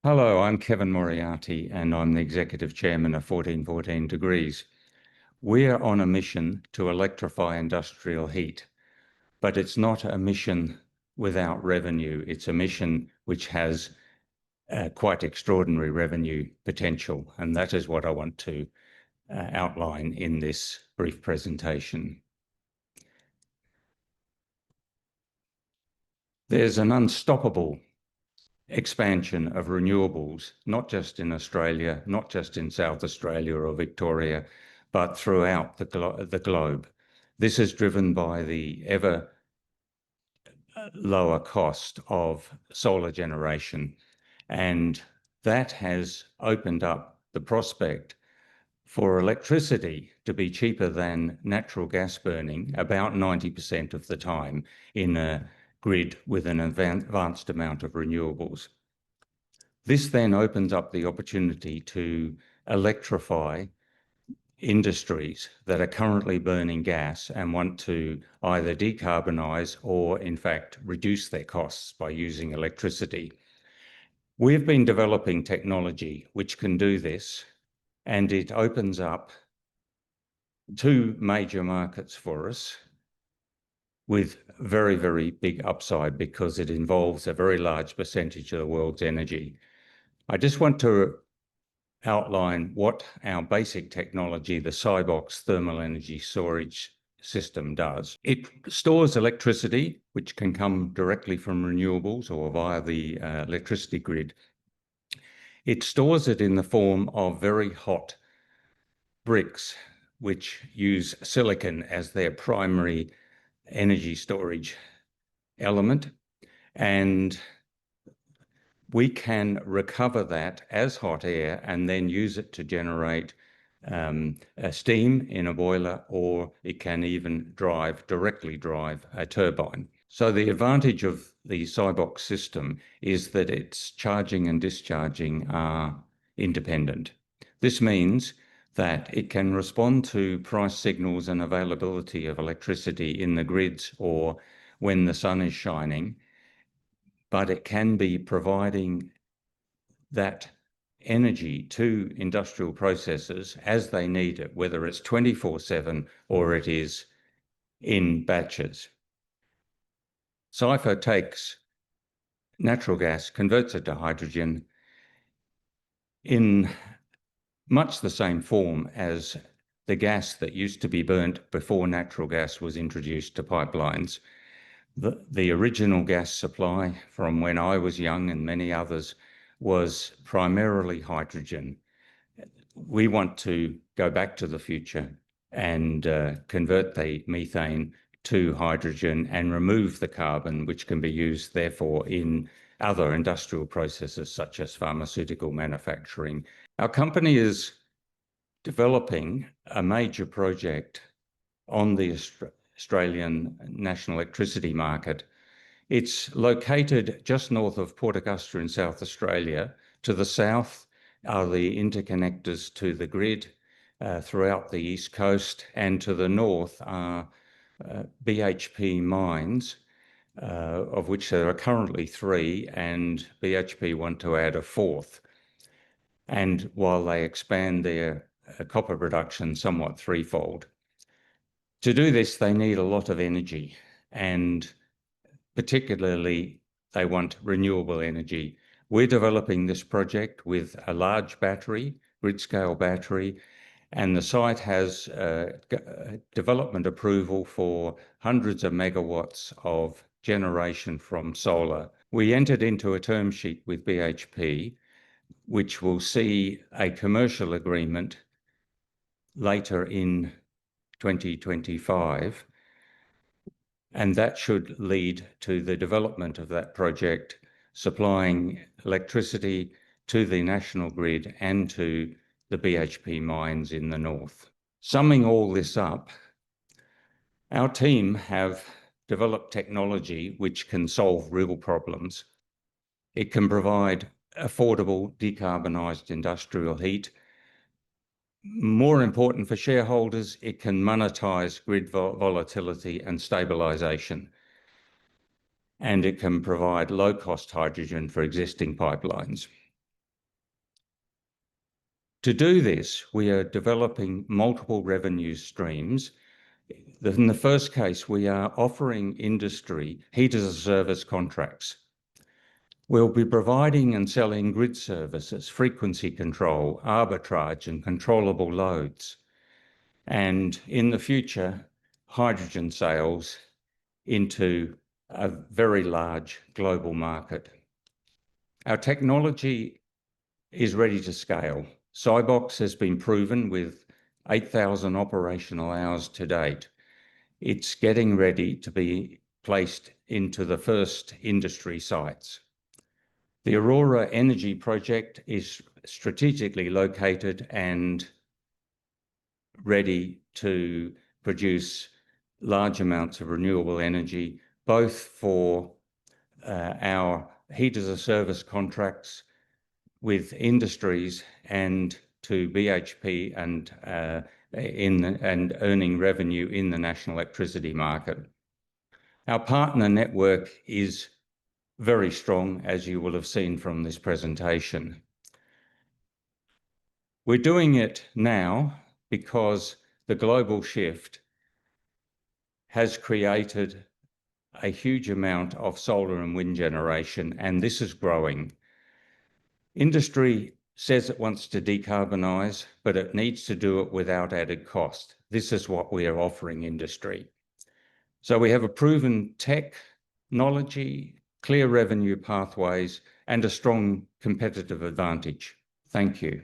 Hello, I'm Kevin Moriarty, and I'm the Executive Chairman of 1414 Degrees. We're on a mission to electrify industrial heat, but it's not a mission without revenue. It's a mission which has quite extraordinary revenue potential, and that is what I want to outline in this brief presentation. There's an unstoppable expansion of renewables, not just in Australia, not just in South Australia or Victoria, but throughout the globe. This is driven by the ever lower cost of solar generation, and that has opened up the prospect for electricity to be cheaper than natural gas burning about 90% of the time in a grid with an advanced amount of renewables. This then opens up the opportunity to electrify industries that are currently burning gas and want to either decarbonise or, in fact, reduce their costs by using electricity. We've been developing technology which can do this, and it opens up two major markets for us with very, very big upside because it involves a very large percentage of the world's energy. I just want to outline what our basic technology, the CyBox thermal energy storage system, does. It stores electricity, which can come directly from renewables or via the electricity grid. It stores it in the form of very hot bricks, which use silicon as their primary energy storage element, and we can recover that as hot air and then use it to generate steam in a boiler, or it can even directly drive a turbine. So the advantage of the CyBox system is that its charging and discharging are independent. This means that it can respond to price signals and availability of electricity in the grids or when the sun is shining, but it can be providing that energy to industrial processes as they need it, whether it's 24/7 or it is in batches. CYFO takes natural gas, converts it to hydrogen in much the same form as the gas that used to be burnt before natural gas was introduced to pipelines. The original gas supply from when I was young and many others was primarily hydrogen. We want to go back to the future and convert the methane to hydrogen and remove the carbon, which can be used therefore in other industrial processes such as pharmaceutical manufacturing. Our company is developing a major project on the Australian national electricity market. It's located just north of Port Augusta in South Australia. To the south are the interconnectors to the grid throughout the east coast, and to the north are BHP mines, of which there are currently 3, and BHP want to add a 4th. And while they expand their copper production somewhat threefold. To do this, they need a lot of energy, and particularly they want renewable energy. We're developing this project with a large battery, grid-scale battery, and the site has development approval for hundreds of megawatts of generation from solar. We entered into a term sheet with BHP, which will see a commercial agreement later in 2025, and that should lead to the development of that project, supplying electricity to the national grid and to the BHP mines in the north. Summing all this up, our team have developed technology which can solve real problems. It can provide affordable, decarbonised industrial heat. More important for shareholders, it can monetize grid volatility and stabilization, and it can provide low-cost hydrogen for existing pipelines. To do this, we are developing multiple revenue streams. In the first case, we are offering industry heat as a service contracts. We'll be providing and selling grid services, frequency control, arbitrage, and controllable loads. And in the future, hydrogen sales into a very large global market. Our technology is ready to scale. Cybox has been proven with 8,000 operational hours to date. It's getting ready to be placed into the first industry sites. The Aurora energy project is strategically located and ready to produce large amounts of renewable energy, both for our heat as a service contracts with industries and to BHP and earning revenue in the national electricity market. Our partner network is very strong, as you will have seen from this presentation. We're doing it now because the global shift has created a huge amount of solar and wind generation, and this is growing. Industry says it wants to decarbonise, but it needs to do it without added cost. This is what we are offering industry. So we have a proven technology, clear revenue pathways, and a strong competitive advantage. Thank you.